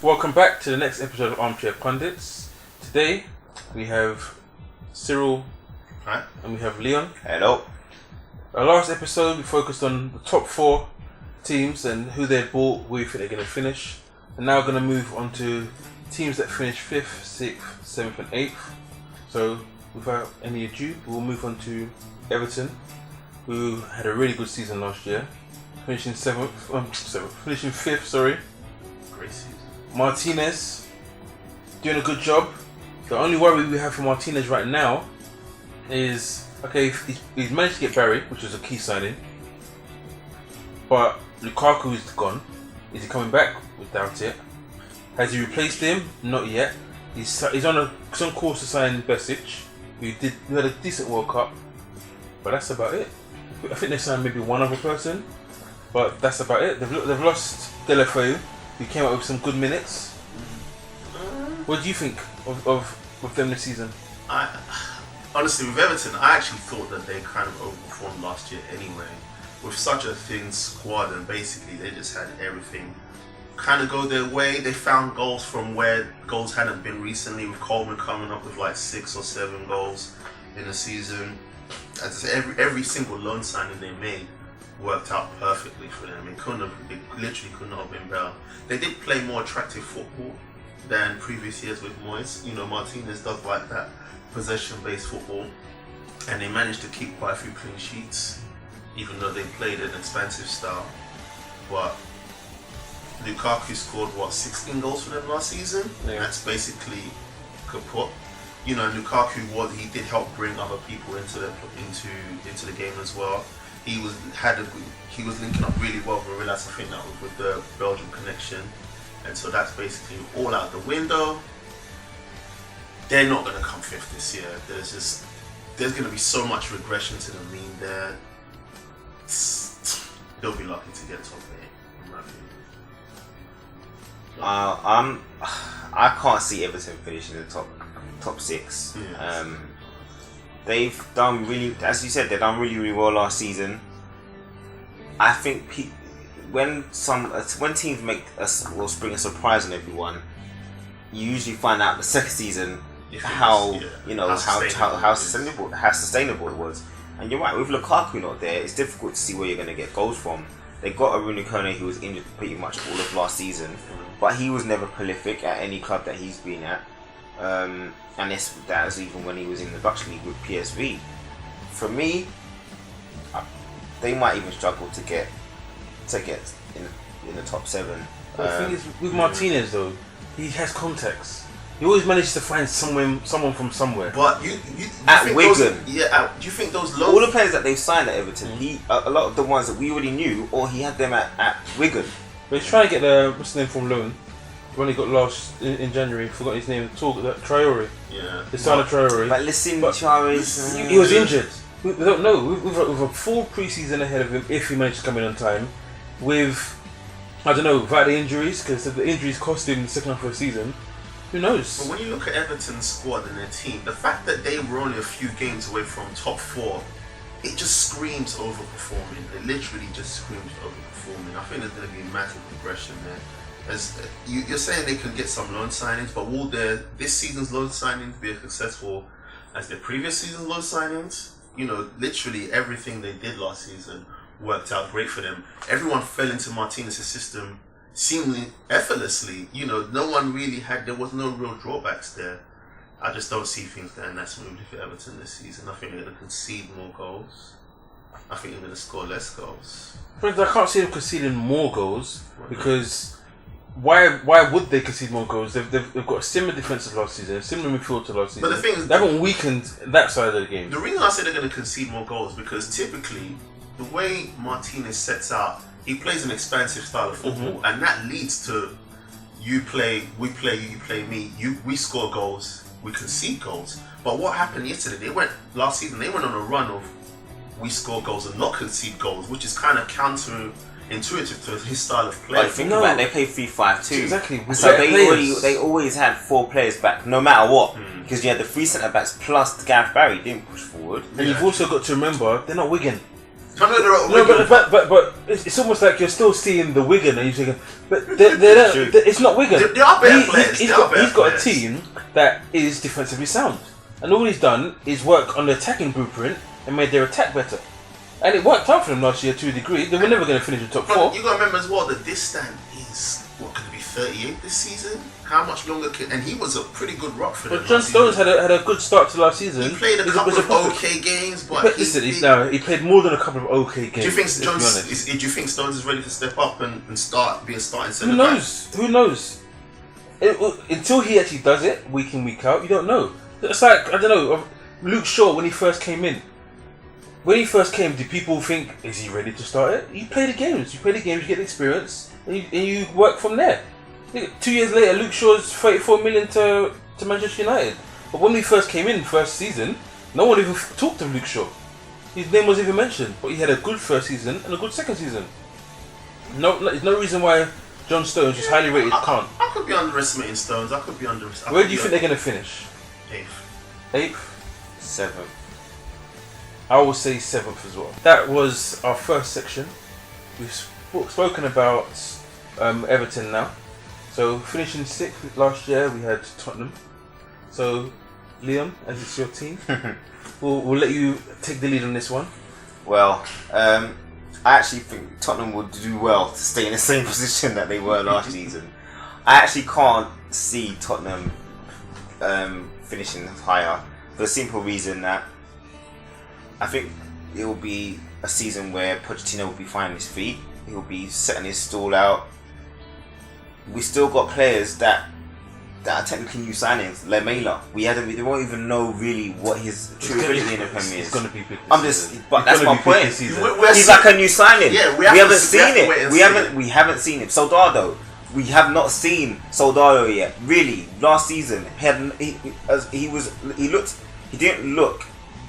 Welcome back to the next episode of Armchair Pundits. Today we have Cyril. Hi. And we have Leon. Hello. Our last episode we focused on the top 4 teams and who they bought, where you think they're going to finish. And now we're going to move on to teams that finished 5th, 6th, 7th and 8th. So without any ado, we'll move on to Everton, who had a really good season last year. Finishing 5th, sorry. Great season. Martinez doing a good job. The only worry we have for Martinez right now is, okay, he's managed to get Barry, which was a key signing, but Lukaku is gone. Is he coming back? We doubt it. Has he replaced him? Not yet. He's on course to sign Besic, who had a decent World Cup, but that's about it. I think they signed maybe one other person, but that's about it. They've lost Delafeu, who came out with some good minutes. What do you think of them this season? Honestly, with Everton, I actually thought that they kind of overperformed last year anyway. With such a thin squad, and basically they just had everything kind of go their way. They found goals from where goals hadn't been recently, with Coleman coming up with like 6 or 7 goals in a season. As I say, every single loan signing they made worked out perfectly for them. It literally could not have been better. They did play more attractive football than previous years with Moyes. You know, Martinez does like that possession-based football, and they managed to keep quite a few clean sheets, even though they played an expansive style. But Lukaku scored 16 goals for them last season. Yeah. That's basically kaput. You know, Lukaku he did help bring other people into the game as well. He was linking up really well with Villas. I think that was with the Belgian connection, and so that's basically all out the window. They're not going to come 5th this year. There's going to be so much regression to the mean there. They'll be lucky to get top 8, in my opinion. I can't see Everton finishing the top 6. Yes. They've done really, as you said, they've done really well last season. I think when teams spring a surprise on everyone, you usually find out the second season how sustainable it was. And you're right, with Lukaku not there, it's difficult to see where you're going to get goals from. They got Aruna Kone, who was injured pretty much all of last season, but he was never prolific at any club that he's been at. And that was even when he was in the Dutch league with PSV. For me, they might even struggle to get in the top 7. But the thing is, with Martinez though, he has contacts. He always manages to find someone from somewhere. But you at Wigan, do you think those all the players that they've signed at Everton, a lot of the ones that we already knew, or he had them at Wigan. But he's trying to get what's his name from loan. When he got lost in January, forgot his name. Traore. Yeah. They signed Traore. But listen, Traore. He was injured. We don't know. With a full pre-season ahead of him, if he managed to come in on time, without the injuries, because the injuries cost him the second half of the season. Who knows? But when you look at Everton's squad and their team, the fact that they were only a few games away from top 4, it just screams overperforming. It literally just screams overperforming. I think there's going to be massive regression there. As you're saying, they can get some loan signings, but will this season's loan signings be as successful as their previous season's loan signings? You know, literally everything they did last season worked out great for them. Everyone fell into Martinez's system seemingly effortlessly. You know, there was no real drawbacks there. I just don't see things going that smoothly for Everton this season. I think they're going to concede more goals. I think they're going to score less goals. Friends, I can't see them conceding more goals because why would they concede more goals? They've got a similar defense to last season, similar midfield to last season. But the thing is, they haven't weakened that side of the game. The reason I say they're going to concede more goals because typically the way Martinez sets out, he plays an expansive style of football, and that leads to we play you, you play me. We score goals, we concede goals. But what happened yesterday? Last season they went on a run of we score goals and not concede goals, which is kind of counterintuitive to his style of play. But think about it, they play 3-5-2. Exactly. So they always had 4 players back, no matter what. Because you had the 3 centre backs plus Gareth Barry didn't push forward. And you've also got to remember they're not Wigan. But it's almost like you're still seeing the Wigan, and you're thinking, but it's not Wigan. They are better players. He's got a team that is defensively sound, and all he's done is work on the attacking blueprint and made their attack better. And it worked out for them last year to a degree. They were never going to finish in top 4. You got to remember as well that this stand is what could it be 38 this season. How much longer can? And he was a pretty good rock for them. But John Stones had a good start to last season. He played a couple of okay games, but he played more than a couple of okay games. Do you think do you think Stones is ready to step up and start being starting centre back? Who knows? Until he actually does it week in week out, you don't know. It's like, I don't know, Luke Shaw when he first came in. When he first came, did people think, is he ready to start it? You play the games, you get the experience, and you work from there. 2 years later, Luke Shaw's 34 million to Manchester United. But when we first came in, first season, no one even talked of Luke Shaw. His name wasn't even mentioned. But he had a good first season and a good second season. There's no reason why John Stones, who's highly rated, can't. I could be underestimating Stones. I could be underestimating. Where do you think they're going to finish? 8th? 7th. I will say 7th as well. That was our first section. We've spoken about Everton now. So finishing 6th last year, we had Tottenham. So Liam, as it's your team, we'll let you take the lead on this one. Well, I actually think Tottenham would do well to stay in the same position that they were last season. I actually can't see Tottenham finishing higher for the simple reason that I think it will be a season where Pochettino will be finding his feet. He'll be setting his stall out. We still got players that are technically new signings. Lamela, we won't even know really what his true ability in the Premier is. It's gonna be big. But that's my point. He's like a new signing. Yeah, we haven't seen it. We haven't seen it. Soldado, we have not seen Soldado yet. Really, last season he didn't look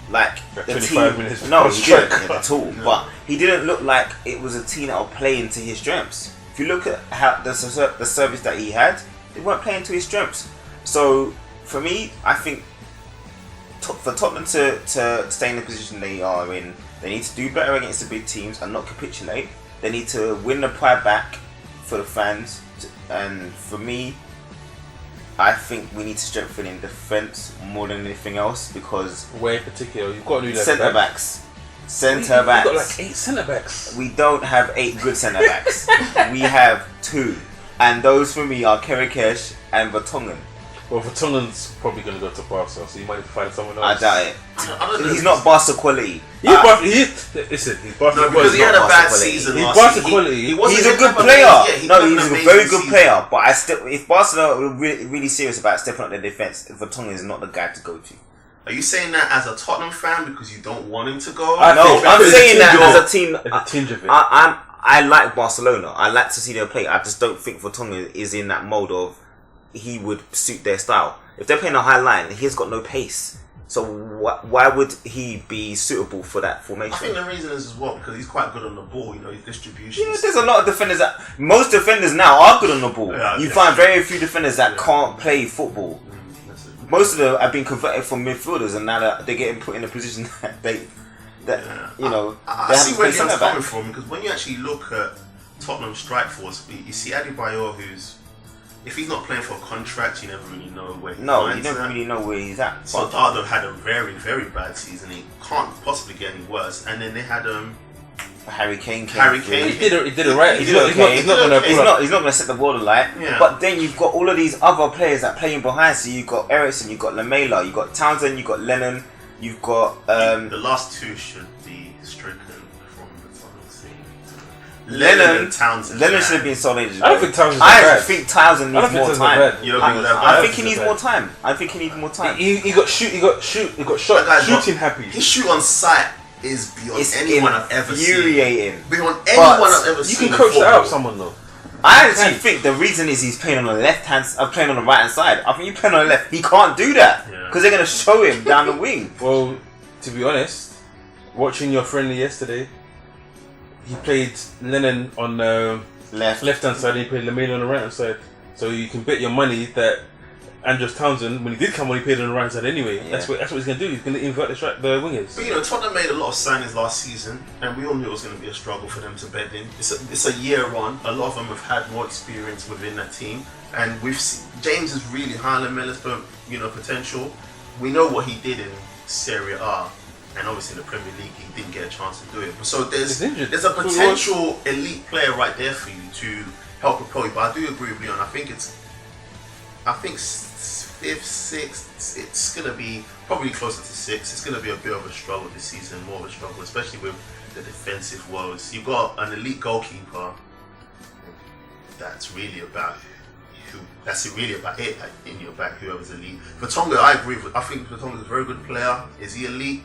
like the team. No, he didn't at all. No. But he didn't look like it was a team that would play into his strengths. If you look at how the service that he had, they weren't playing to his strengths. So for me, I think for Tottenham to stay in the position they are in, they need to do better against the big teams and not capitulate. They need to win the pride back for the fans. And for me, I think we need to strengthen in defence more than anything else because where in particular you've got new centre backs. You've got like 8 centre backs. We don't have 8 good centre backs. We have 2, and those for me are Kerekesh and Vertonghen. Well, Vertonghen's probably going to go to Barca, so you might have to find someone else. I doubt it. He's not Barca quality. He's Barca quality. Because he had a bad season last season. He's a good player. He's a very good player. But if Barcelona are really serious about stepping up their defence, Vertonghen is not the guy to go to. Are you saying that as a Tottenham fan because you don't want him to go? No, I'm saying that as a team. A tinge of it. I like Barcelona. I like to see them play. I just don't think Vertonghen is in that mode of he would suit their style. If they're playing a high line, he's got no pace. So why would he be suitable for that formation? I think the reason is as well because he's quite good on the ball. You know, his distribution. Yeah, there's a lot of defenders most defenders now are good on the ball. Yeah, you find very few defenders that can't play football. Most of them have been converted from midfielders, and now they're getting put in a position that I see where Liam's coming from because when you actually look at Tottenham strike force, you see Adebayor, who's if he's not playing for a contract, you never really know where he's at. No, you never really know where he's at. Soldado had a very, very bad season. He can't possibly get any worse. And then they had Harry Kane. He did it right. He's not going to set the ball alight. Yeah. But then you've got all of these other players that playing behind. So you've got Eriksen, you've got Lamela, you've got Townsend, you've got Lennon, you've got the last 2 should be stricken from the Tottenham scene. Lennon and Townsend. Lennon should have been sold ages ago. I don't think Townsend's I think Townsend needs more time. I think he needs more time. He got shot shooting happy. His shoot on sight is beyond anyone I've ever seen. Infuriating. Beyond anyone I've ever seen. You can coach that out of someone though. I actually think the reason is he's playing on the playing on the right hand side. I think you playing on the left, he can't do that because they're going to show him down the wing. Well, to be honest, watching your friendly yesterday, he played Lennon on the left hand side and he played Lamela on the right hand side. So you can bet your money that Andros Townsend, when he did come on, he played on the right side anyway. Yeah. That's what he's going to do. He's going to invert the wingers. But Tottenham made a lot of signings last season, and we all knew it was going to be a struggle for them to bed in. It's a year on. A lot of them have had more experience within that team, and we've seen James is really Highland Miller's potential. We know what he did in Serie A, and obviously in the Premier League he didn't get a chance to do it. So there's a potential elite player right there for you to help propel you. But I do agree with Leon. I think fifth, sixth, it's going to be probably closer to sixth. It's going to be a bit of a struggle this season, more of a struggle, especially with the defensive woes. You've got an elite goalkeeper. That's really about it in your back. Whoever's elite. Vertonghen, I agree with. I think Vertonghen's a very good player. Is he elite?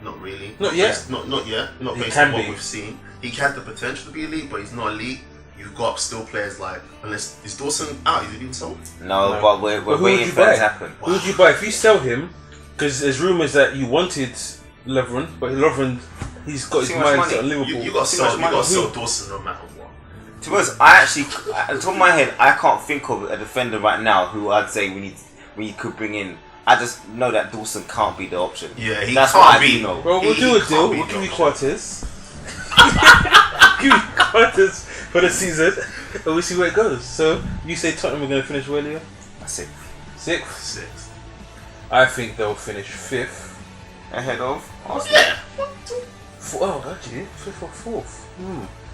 Not really. Not yet. Not yet. Not based on what we've seen. He had the potential to be elite, but he's not elite. You've got still players like, unless is Dawson out? Is he being sold? No, but we're waiting for it to happen. Who would you buy if you sell him? Because there's rumours that you wanted Lovren, but Lovren, he's got his mindset on Liverpool. You got to sell Dawson no matter what. To be honest, I actually, at the top of my head, I can't think of a defender right now who I'd say we could bring in. I just know that Dawson can't be the option. Yeah, That's can't what I be. do know. Well, we'll do a deal. We'll give you quarters. Give you quarters for the season, and we'll see where it goes. So you say Tottenham are going to finish where, Leo? Sixth. Sixth. I think they'll finish fifth. Ahead of Arsenal. Yeah. Actually, fifth or fourth.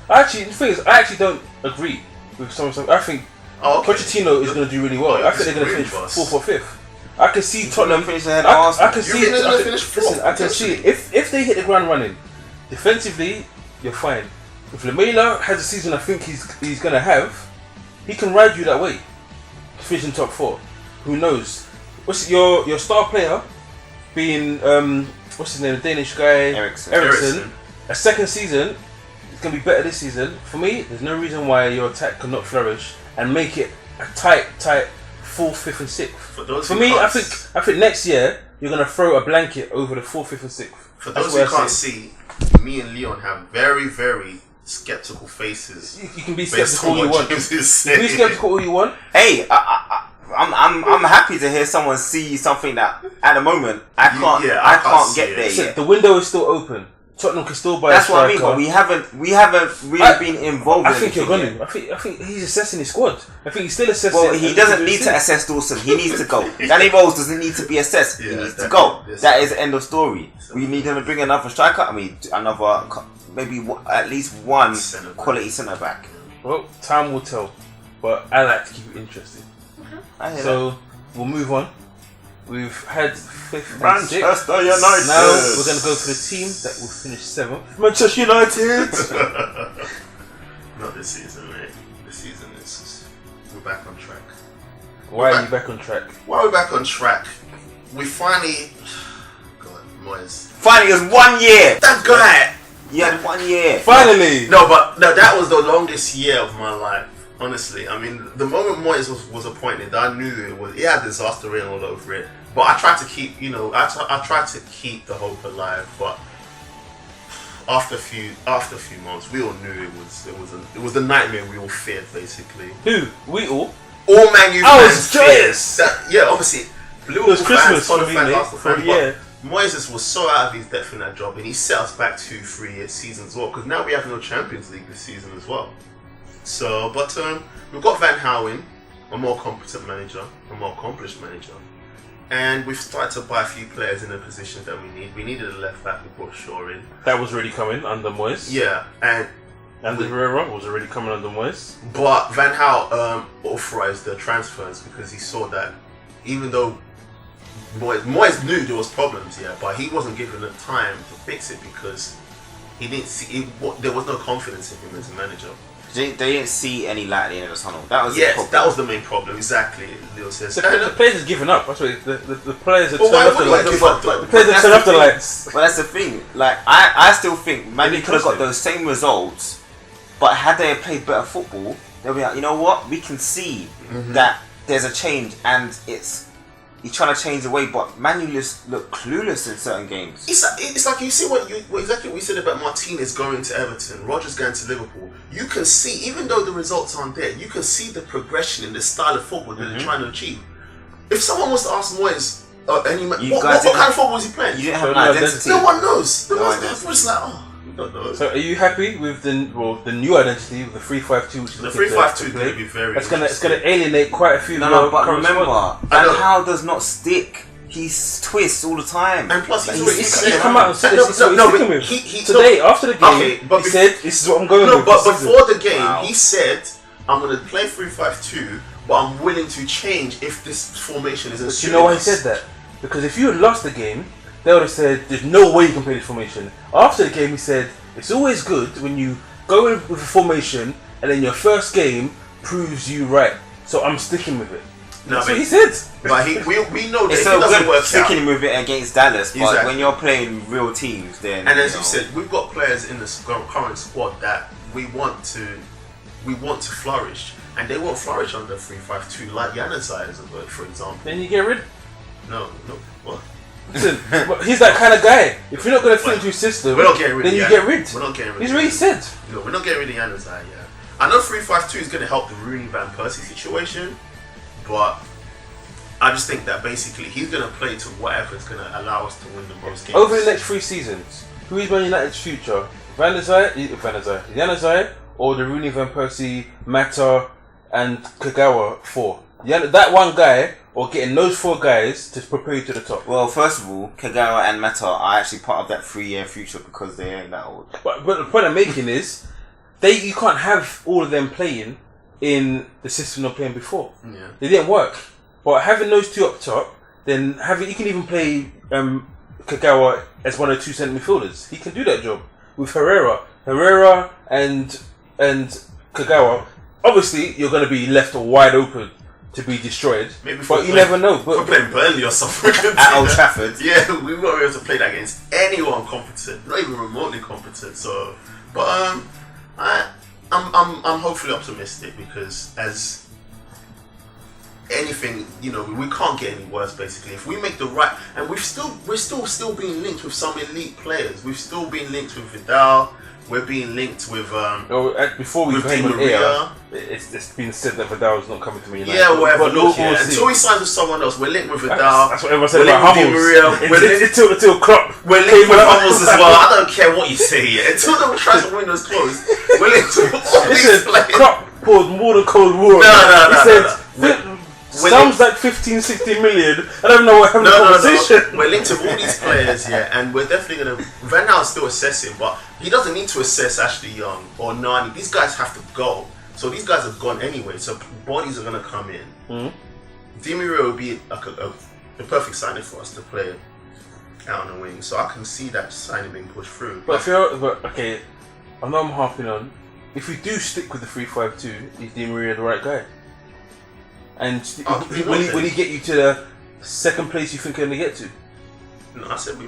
Actually, the thing is, I actually don't agree with some stuff. I think Pochettino is going to do really well. I think they're going to finish fourth or fifth. I can see Tottenham finish ahead of Arsenal. You think they're going to finish fourth? Listen, I can see it. If they hit the ground running, defensively, you're fine. If Lamela has a season I think he's going to have, he can ride you that way. Finish in top four. Who knows? What's your star player being what's his name? The Danish guy Eriksen. A second season. It's going to be better this season. For me, there's no reason why your attack cannot flourish and make it a tight 4th, 5th, and 6th. For me, I think next year you're going to throw a blanket over the 4th, 5th, and 6th. For those who can't see, me and Leon have very, very skeptical faces. You can be skeptical all you want. James is You saying. can be skeptical all you want. Hey, I'm happy to hear someone see something that at the moment I can't get there Listen, yet. the window is still open. Tottenham can still buy That's a what I striker. mean, but we haven't really been involved. I think in you're going to. I think he's assessing his squad. I think he's still assessing. Well, he doesn't need to assess Dawson. He needs to go. Danny Rose doesn't need to be assessed. He needs to go. That is the end of story. We need him to bring another striker. I mean, maybe at least one quality centre back. Well, time will tell. But I like to keep it interesting. So we'll move on. We've had 5th and 6th. Manchester United. Now we're going to go for the team that will finish 7th. Manchester United. Not this season, mate. This season we're back on track. Why are you back on track? Why we're back on track? We finally, God, Moyes. Finally, it was 1 year. That guy. You had 1 year. Finally. No, that was the longest year of my life. Honestly, I mean, the moment Moyes was appointed, I knew it had disaster written all over it. But I tried to keep, I tried to keep the hope alive. But after a few months, we all knew it was the nightmare we all feared, basically. Who? We all? All Man U fans. I was joyous. Obviously, Liverpool fans, Christmas Tottenham for me, fans, mate. Arsenal fans, Yeah. but Moyes was so out of his depth in that job, and he set us back 2-3 seasons as well. Because now we have no Champions League this season as well. So, but we've got Van Gaal in, a more competent manager, a more accomplished manager, and we've started to buy a few players in the positions that we need. We needed a left back, we brought Shaw in. That was already coming under Moyes. Yeah, and Herrera was already coming under Moyes. But Van Gaal authorised the transfers because he saw that even though Moyes knew there was problems, but he wasn't given the time to fix it because he didn't see there was no confidence in him as a manager. They didn't see any light at the end of the tunnel. That was that was the main problem. Exactly, Leo says. The players have given up. That's what the players are But turned why off the would lights. they give up, though? The players have turned off the lights. But that's the thing. Like I still think Man They U could have got trust him. those same results, but had they played better football, they'll be like, you know what? We can see that there's a change, and it's he's trying to change the way, but Man U just look clueless in certain games. It's like you see exactly what you said about Martinez going to Everton, Rodgers going to Liverpool. You can see, even though the results aren't there, you can see the progression in the style of football that they're trying to achieve. If someone was to ask Moyes, what kind of football was he playing? You didn't have an identity. No one knows. We're identity. just like, we don't know. So, are you happy with the new identity, with the 3-5-2, which is The 3-5-2 is going to be very. It's going to alienate quite a few. No, but remember, Van Gaal does not stick. He twists all the time. And plus, he's come out and said this is what he's sticking with. Today, after the game, he said, "This is what I'm going with." No, but before the game, he said, "I'm going to play 3-5-2, but I'm willing to change if this formation isn't." But you know why he said that? Because if you had lost the game, they would have said, "There's no way you can play this formation." After the game, he said, "It's always good when you go in with a formation and then your first game proves you right. So I'm sticking with it." That's what he said. But we know that it's it so doesn't good work sticking out. with it against Dallas, but Exactly. when you're playing real teams, then and as you said, we've got players in the current squad that we want to flourish, and they won't flourish under 3-5-2 like Januzaj is a word, for example. Then you get rid. No, what? Listen, he's that kind of guy. If you're not going to fit into his system, we're not getting rid then of you Jan. get rid. We're not getting rid. He's already said. No, we're not getting rid of Januzaj yet. I know 3-5-2 is going to help the Rooney Van Persie situation, but I just think that basically he's going to play to whatever is going to allow us to win the most games. Over the next 3 seasons, who is Man United's future? Januzaj, or the Rooney Van Persie, Mata, and Kagawa 4? That one guy, or getting those 4 guys to prepare you to the top. Well, first of all, Kagawa and Mata are actually part of that 3-year future because they ain't that old. But the point I'm making is, you can't have all of them playing in the system they're playing before. Yeah. They didn't work. But having those 2 up top, then you can even play Kagawa as one of the 2 centre midfielders. He can do that job with Herrera and Kagawa. Obviously, you're going to be left wide open to be destroyed. But you never know. We're playing Burnley or something at Old Trafford. Yeah, we won't be able to play that against anyone competent, not even remotely competent. So, but I'm hopefully optimistic because as anything, we can't get any worse. Basically, if we make the right, and we're still being linked with some elite players. We've still been linked with Vidal. We're being linked with before we with came Di on Maria. air, it's been said that Vidal's not coming to Me United. Yeah, whatever. But Look, we'll see. until he signs with someone else, we're linked with Vidal. That's what everyone said We're about linked with Di Hummels. Maria. Until Klopp. We're linked with Hummels as well. I don't care what you say here. Until the transfer window's closed, we're linked with all these Listen, players. Klopp poured more than cold water. He said, sounds like 15-16 million. I don't know what happened to the conversation. We're linked with all these players, and we're definitely going to... Van Gaal's still assessing, but he doesn't need to assess Ashley Young or Nani. These guys have to go. So these guys have gone anyway, so bodies are going to come in. Mm-hmm. Di Maria will be a perfect signing for us to play out on the wing, so I can see that signing being pushed through. But okay, I know I'm harping on. If we do stick with the 3-5-2, is Di Maria the right guy? And will he get you to the second place you think you're going to get to? No, I said we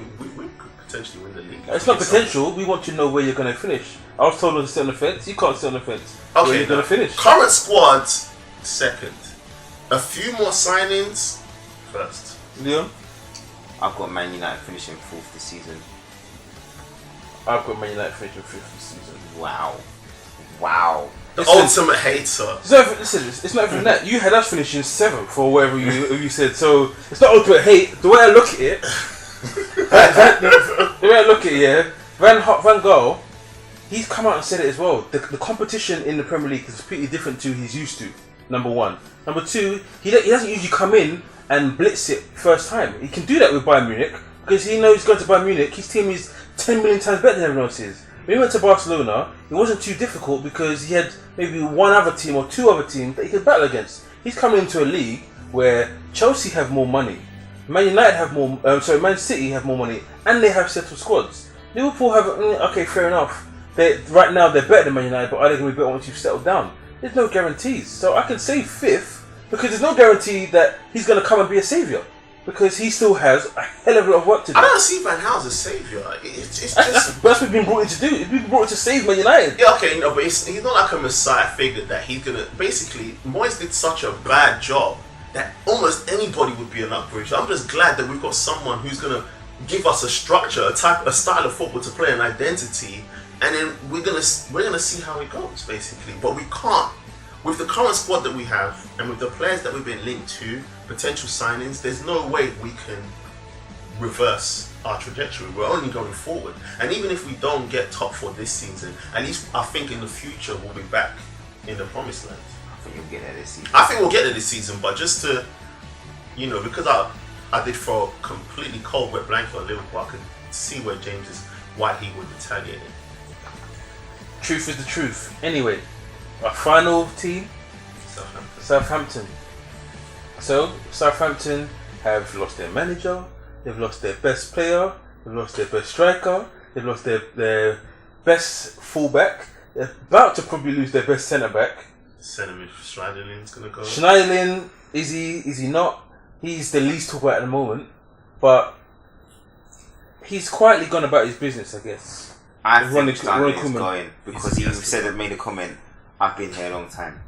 could potentially win the league. It's not potential. We want to know where you're going to finish. I was told to sit on the fence. You can't sit on the fence. Okay, where you're going to finish. Current squad, second. A few more signings, first. Leon? I've got Man United finishing 4th this season. I've got Man United finishing 5th this season. Wow. The ultimate hater. It's not even that. You had us finishing 7th or whatever you said. So it's not ultimate hate. The way I look at it, Van Gaal, he's come out and said it as well. The competition in the Premier League is completely different to he's used to. Number 1. Number 2, he doesn't usually come in and blitz it first time. He can do that with Bayern Munich because he knows he's going to Bayern Munich. His team is 10 million times better than everyone else's. When he went to Barcelona, it wasn't too difficult because he had maybe one other team or 2 other teams that he could battle against. He's coming into a league where Chelsea have more money, Man United have more. Man City have more money, and they have settled squads. Liverpool have okay, fair enough. Right now they're better than Man United, but are they going to be better once you've settled down? There's no guarantees, so I can say 5th because there's no guarantee that he's going to come and be a saviour. Because he still has a hell of a lot of work to do. I don't see Van Gaal as a saviour. It's just... That's what we've been brought in to do. We've been brought in to save Man United. Yeah, okay, but he's not like a messiah figure that he's going to... Basically, Moyes did such a bad job that almost anybody would be an upgrade. So I'm just glad that we've got someone who's gonna give us a structure, a style of football to play, an identity, and then we're gonna see how it goes, basically. But we can't, with the current squad that we have and with the players that we've been linked to, potential signings. There's no way we can reverse our trajectory. We're only going forward, and even if we don't get top 4 this season, at least I think in the future we'll be back in the promised land. I think you'll get there this season. I think we'll get there this season, but just to, because I did throw a completely cold wet blanket on Liverpool, I could see why he would retaliate. Truth is the truth. Anyway, our final team, Southampton. So Southampton have lost their manager, they've lost their best player, they've lost their best striker, they've lost their best fullback. They're about to probably lose their best centre back. Centre mid Schneiderlin's gonna go. Schneiderlin, is he not? He's the least talked about at the moment, but he's quietly gone about his business, I guess. I think Schneiderlin's going because he said and made a comment, I've been here a long time.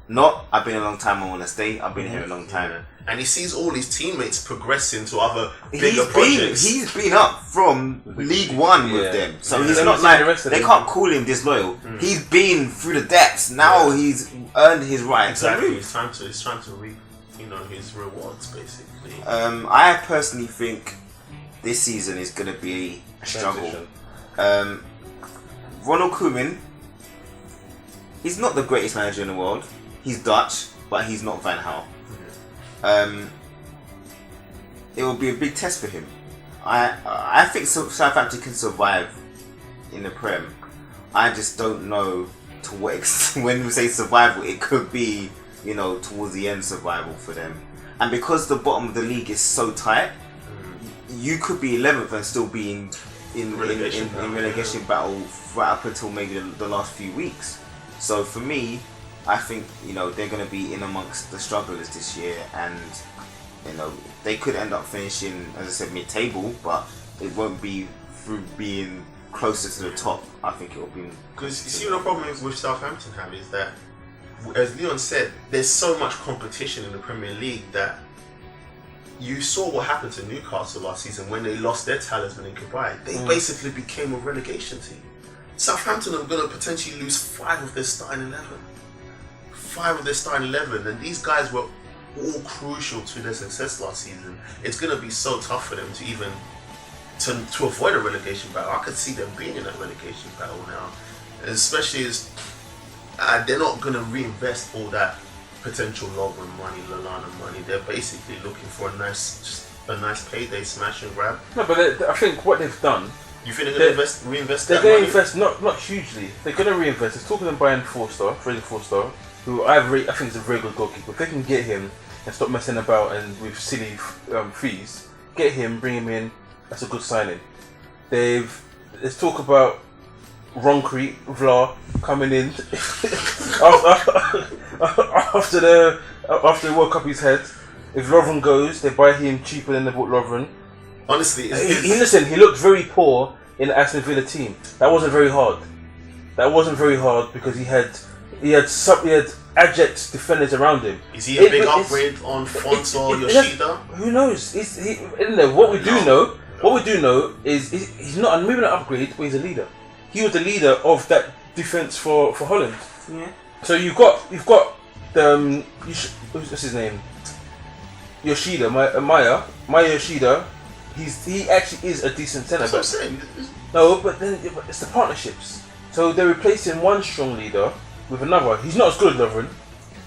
Not, I've been a long time, I want to stay, I've been here a long time. Yeah. And he sees all his teammates progressing to other bigger projects. He's been up from League One with them. So he's not like, they can't call him disloyal. He's been through the depths. Now he's earned his right to move. He's trying to reap, his rewards, basically. I personally think this season is going to be a struggle. Ronald Koeman, he's not the greatest manager in the world. He's Dutch, but he's not Van Gaal. It will be a big test for him. I think Southampton can survive in the Prem. I just don't know to what extent. When we say survival, it could be towards the end survival for them. And because the bottom of the league is so tight, you could be 11th and still be in relegation battle right up until maybe the last few weeks. So for me, I think they're going to be in amongst the strugglers this year, and they could end up finishing, as I said, mid-table, but it won't be through being closer to the top. I think it will be because you see, the problem with Southampton have is that, as Leon said, there's so much competition in the Premier League that you saw what happened to Newcastle last season when they lost their talisman in goodbye. They basically became a relegation team. Southampton are going to potentially lose 5 of their starting 11. 5 of their starting 11, and these guys were all crucial to their success last season. It's going to be so tough for them to even to avoid a relegation battle. I could see them being in a relegation battle now, especially as they're not going to reinvest all that potential Lovren money, Lallana money. They're basically looking for a nice payday, smash and grab. No, but I think what they've done. You think they're going to reinvest? They're going to invest not hugely. They're going to reinvest. It's talking about buying Fraser Forster, who I think is a very good goalkeeper. If they can get him and stop messing about and with silly fees, get him, bring him in. That's a good signing. Let's talk about Roncrete, Vla coming in after the World Cup he's had. If Lovren goes, they buy him cheaper than they bought Lovren. Honestly, he looked very poor in the Aston Villa team. That wasn't very hard. Because he had abject defenders around him. Is he a big upgrade on Fonso or Yoshida? Who knows? What we do know is he's not maybe an upgrade, but he's a leader. He was the leader of that defense for Holland. Yeah. So you've got what's his name? Yoshida, Maya Yoshida. He actually is a decent centre back. That's what I'm saying. No, but it's the partnerships. So they're replacing one strong leader with another. He's not as good as Lovren.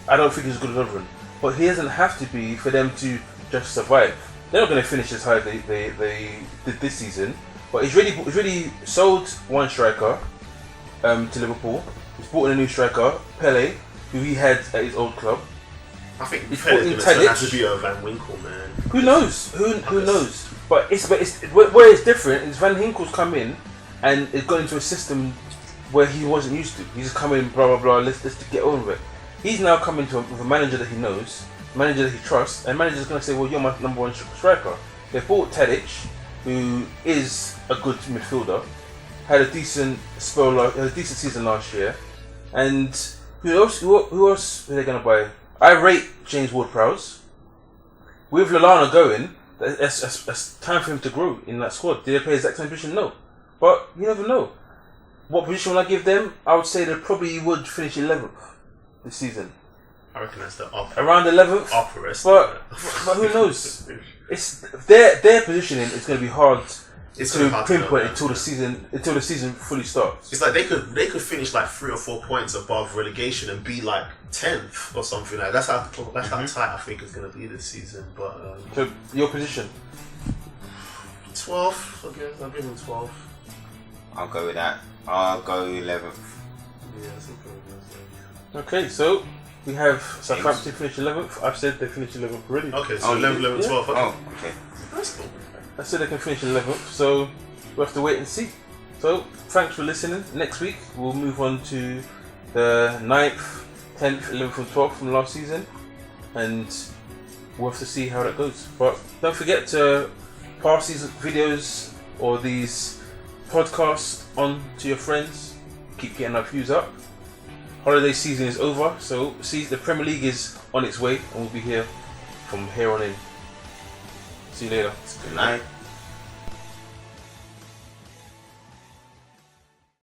I don't think he's as good as Lovren, but he doesn't have to be for them to just survive. They're not going to finish as high as they did this season. But he's really sold one striker to Liverpool. He's brought in a new striker, Pele, who he had at his old club. I think he's going to turn out to be a Van Winkle, man. Who knows? Who knows? But where it's different is Van Hinkel's come in and it's gone into a system where he wasn't used to. He's come in, blah blah blah. Let's get on with it. He's now coming with a manager that he knows, a manager that he trusts, and manager's going to say, "Well, you're my number one striker." They bought Tadic, who is a good midfielder, had a decent season last year, and who else are they going to buy? I rate James Ward-Prowse. With Lallana going, it's time for him to grow in that squad. Did they play the exact same position? No. But you never know. What position will I give them? I would say they probably would finish 11th this season. I reckon that's the upper. Around 11th. Upper estimate. But who knows? It's their positioning is going to be hard It's to hard pinpoint know, until the season fully starts. It's like they could finish like 3 or 4 points above relegation and be like 10th or something like that. That's how tight I think it's going to be this season. But So your position? 12th, I guess. I've been in 12th. I'll go with that. I'll go 11th. Yeah, I think Okay, so we have Southampton finish 11th. I've said they finished 11th already. okay, so 11, 12. Okay. Oh, okay. That's cool. I said they can finish 11th, so we'll have to wait and see. So thanks for listening. Next week we'll move on to the 9th, 10th, 11th and 12th from last season, and we'll have to see how that goes. But don't forget to pass these videos or these podcasts on to your friends. Keep getting our views up. Holiday season is over, so the Premier League is on its way, and we'll be here from here on in. See you later. Good night.